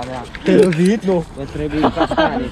mea. Te-ai lovit? Nu. Mă trebuie cascare.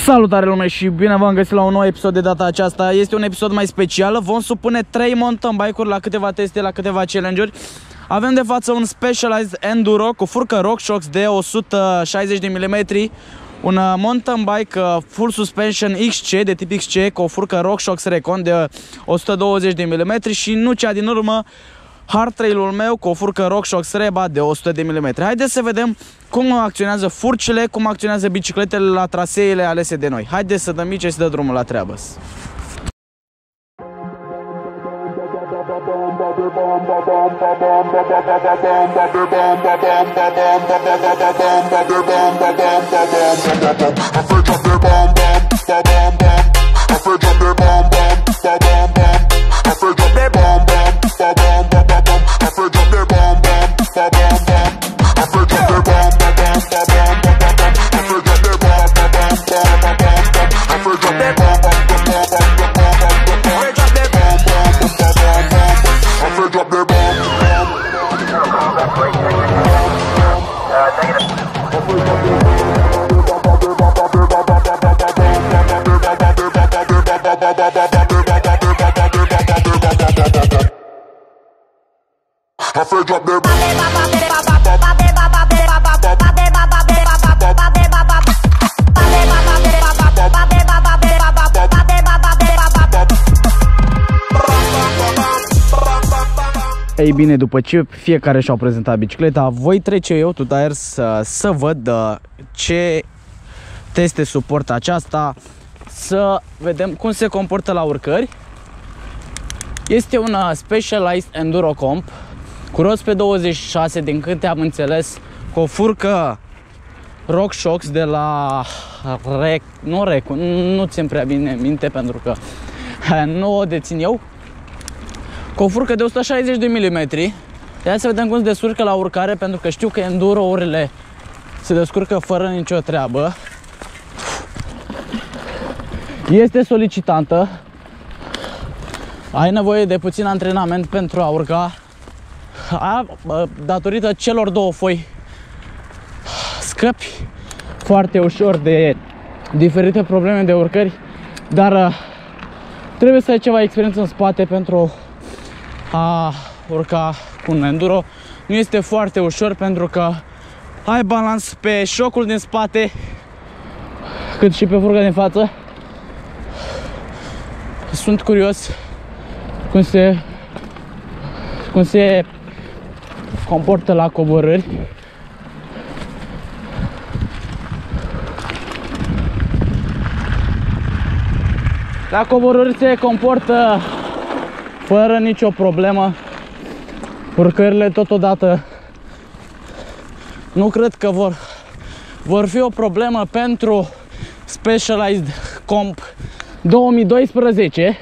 Salutare lume și bine v-am găsit la un nou episod de data aceasta. Este un episod mai special. Vom supune 3 mountain bike-uri la câteva teste, la câteva challenge-uri. Avem de față un Specialized Enduro cu furcă RockShox de 160 de mm, un mountain bike full suspension XC de tip XC cu o furcă RockShox Recon de 120 de mm și nu cea din urmă, hardtrail-ul meu cu o furcă RockShox Reba de 100 de mm. Haideți să vedem cum acționează furcile, cum acționează bicicletele la traseele alese de noi. Haideți să dăm mici și să dă drumul la treabă. Ei bine, după ce fiecare și-au prezentat bicicleta, voi trece eu tot aer să văd ce teste suportă aceasta, să vedem cum se comportă la urcări. Este un Specialized Enduro Comp cu roți pe 26, din câte am înțeles, cu o furcă RockShox de la nu țin prea bine minte pentru că nu o dețin eu, cu o furcă de 160 de mm. Hai să vedem cum se descurcă la urcare, pentru că știu că enduro-urile se descurcă fără nicio treabă. Este solicitantă. Ai nevoie de puțin antrenament pentru a urca. Datorită celor două foi scăpi foarte ușor de diferite probleme de urcări, dar trebuie să ai ceva experiență în spate pentru a urca cu un enduro. Nu este foarte ușor pentru că ai balans pe șocul din spate cât și pe furca din față. Sunt curios cum se comportă la coborâri. La coborâri se comportă fără nicio problemă. Urcările totodată nu cred că vor fi o problemă pentru Specialized Comp 2012.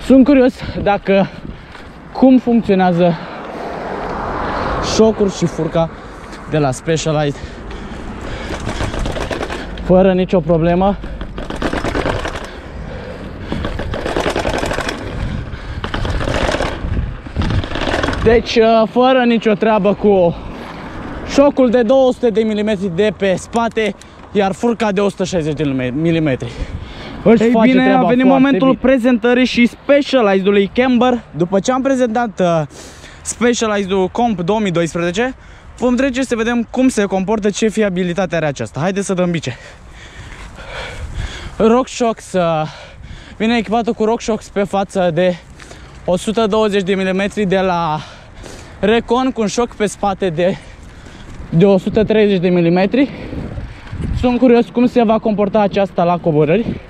Sunt curios cum funcționează șocul și furca de la Specialized fără nicio problemă. Deci, fără nicio treabă cu șocul de 200 de mm de pe spate, iar furca de 160 de mm. Ei bine, a venit momentul prezentării și Specialized-ului Camber. După ce am prezentat Specialized-ul Comp 2012, vom trece să vedem cum se comportă, ce fiabilitate are aceasta. Haideți să dăm bice. RockShox vine echipată cu RockShox pe față de 120 de mm de la Recon, cu un șoc pe spate de 130 de mm. Sunt curios cum se va comporta aceasta la coborâri.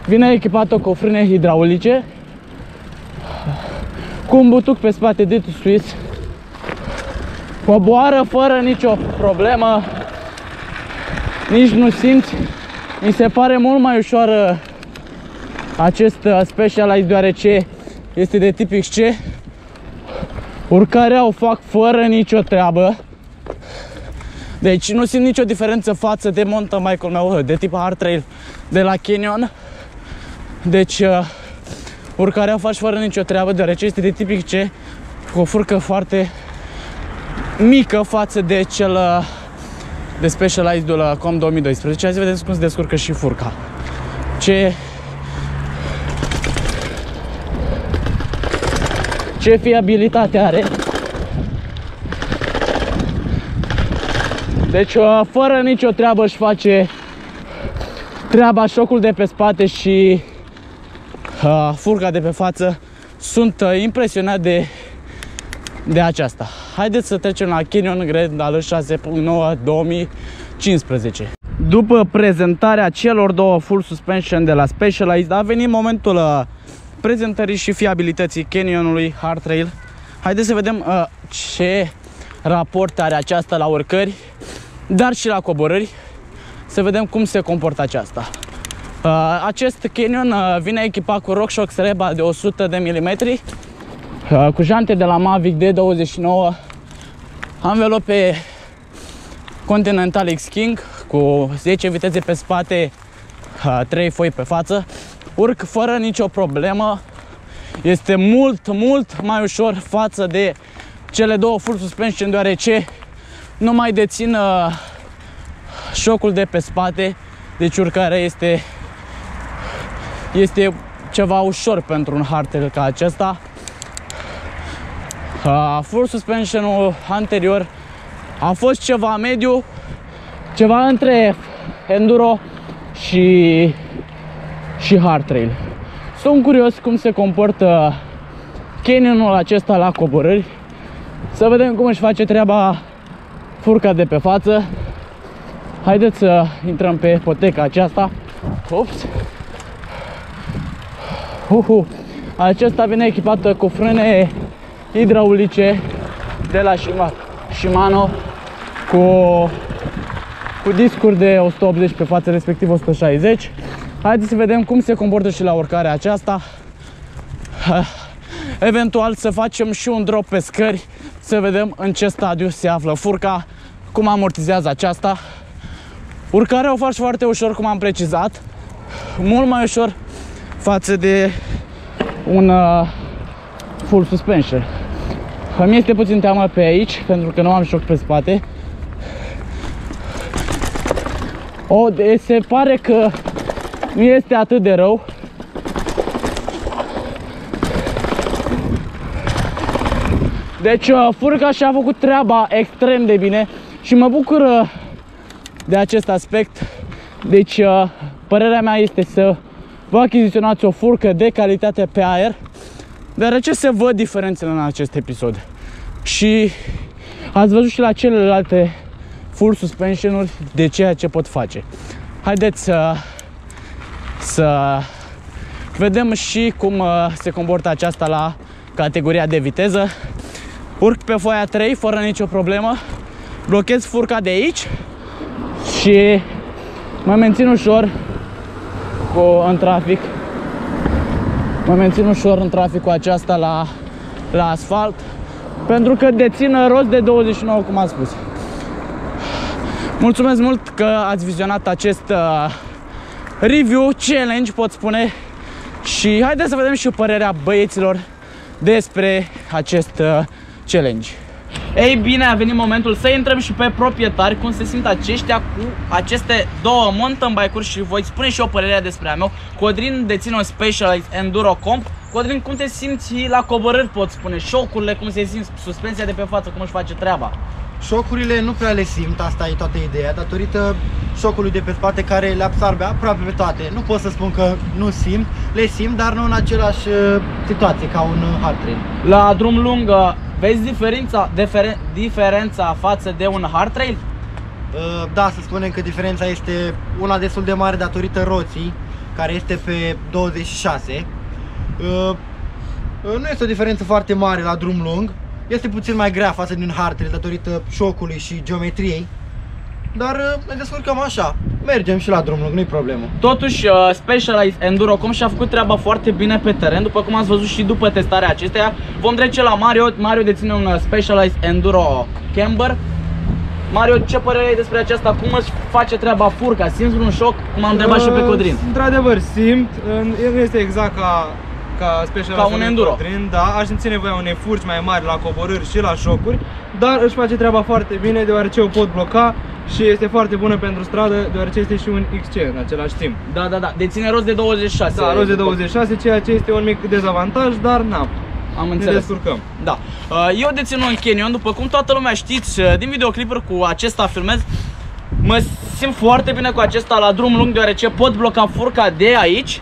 Vine echipată cu frâne hidraulice, cu un butuc pe spate de Swiss. Coboară fără nicio problemă, nici nu simți. Mi se pare mult mai ușoară acest Specialized, deoarece este de tip XC. Urcarea o fac fără nicio treabă. Deci nu simt nicio diferență față de mountain bike-ul meu de tip hard trail de la Canyon. Deci urcarea o faci fără nicio treabă, deoarece este de tipic C, cu o furcă foarte mică față de cel de Specialized-ul la Com 2012. Hai să vedem cum se descurcă și furca. Ce fiabilitate are. Deci fără nicio treabă își face treaba șocul de pe spate și furca de pe față. Sunt impresionat de aceasta. Haideți să trecem la Canyon Grand al 6.9 2015. După prezentarea celor două full suspension de la Specialized, a venit momentul prezentării și fiabilității Canyonului hard trail. Haideți să vedem ce raport are aceasta la urcări, dar și la coborâri. Să vedem cum se comportă aceasta. Acest Canyon vine echipat cu RockShox Reba de 100 de mm, cu jante de la Mavic D29, anvelope Continental X-King cu 10 viteze pe spate, 3 foi pe față. Urc fără nicio problemă. Este mult mai ușor față de cele două full suspension, deoarece nu mai dețin șocul de pe spate. Deci urcarea este ceva ușor pentru un hard trail ca acesta. Full suspension-ul anterior a fost ceva mediu, ceva între enduro și hard trail. Sunt curios cum se comportă Canyonul acesta la coborâri. Să vedem cum își face treaba furca de pe față. Haideți să intrăm pe poteca aceasta. Ups. Acesta vine echipată cu frâne hidraulice de la Shimano, cu discuri de 180 pe față, respectiv 160. Haideți să vedem cum se comportă și la urcarea aceasta. Eventual să facem și un drop pe scări, să vedem în ce stadiu se află furca, cum amortizează aceasta. Urcarea o faci foarte ușor, cum am precizat, mult mai ușor față de un full suspension. Îmi este puțin teamă pe aici, pentru că nu am șoc pe spate. Se pare că nu este atât de rău. Deci furca și-a făcut treaba extrem de bine și mă bucur de acest aspect. Deci părerea mea este să vă achiziționați o furcă de calitate pe aer, deoarece se văd diferențele în acest episod. Și ați văzut și la celelalte full suspension-uri de ceea ce pot face. Haideți să vedem și cum se comportă aceasta la categoria de viteză. Urc pe foaia 3 fără nicio problemă, blochez furca de aici și mă mențin ușor în trafic. Mă mențin ușor în trafic cu aceasta la asfalt, pentru că dețin rost de 29, cum am spus. Mulțumesc mult că ați vizionat acest review challenge, pot spune. Și haideți să vedem și părerea băieților despre acest challenge. Ei bine, a venit momentul să intrăm și pe proprietari, cum se simt aceștia cu aceste două mountain bike-uri și voi spune și o părere despre a meu. Codrin deține un Specialized Enduro Comp. Codrin, cum te simți la coborâri, pot spune? Șocurile, cum se simți, suspensia de pe față, cum își face treaba? Șocurile nu prea le simt, asta e toată ideea, datorită șocului de pe spate care le absorbe aproape pe toate. Nu pot să spun că nu simt, le simt, dar nu în același situație ca un hard trail. La drum lung, vezi diferența față de un hard trail? Da, să spunem că diferența este una destul de mare datorită roții, care este pe 26. Nu este o diferență foarte mare la drum lung. Este puțin mai grea față de un hard trail datorită șocului și geometriei, dar ne descurcăm așa. Mergem și la drum lung, nu-i problemă. Totuși, Specialized Enduro Comp și-a făcut treaba foarte bine pe teren, după cum ați văzut și după testarea acesteia. Vom trece la Mario. Mario deține un Specialized Enduro Camber. Mario, ce părere ai despre aceasta? Cum își face treaba furca? Simți vreun șoc? Cum am întrebat și pe Codrin. Într-adevăr simt, nu este exact ca special ca un enduro. Codrin, da, aș simți nevoia unei furci mai mari la coborâri și la șocuri, dar își face treaba foarte bine deoarece o pot bloca și este foarte bună pentru stradă deoarece este și un XC în același timp. Da. Deține rost de 26. Da, rost de 26, ceea ce este un mic dezavantaj, dar n-am. Am înțeles. Ne descurcăm. Da. Eu dețin un Canyon, după cum toată lumea știți, din videoclipuri cu acesta filmez. Mă simt foarte bine cu acesta la drum lung deoarece pot bloca furca de aici.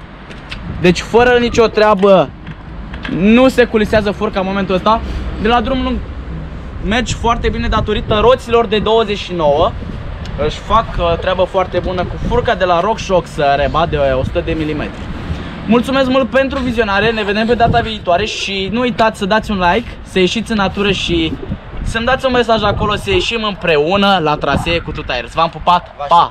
Deci fără nicio treabă nu se culisează furca în momentul ăsta. De la drum lung mergi foarte bine datorită roților de 29. Își fac treabă foarte bună cu furca de la RockShox Reba de 100 de mm. Mulțumesc mult pentru vizionare, ne vedem pe data viitoare și nu uitați să dați un like, să ieșiți în natură și să-mi dați un mesaj acolo să ieșim împreună la trasee cu Two Tires. V-am pupat, pa!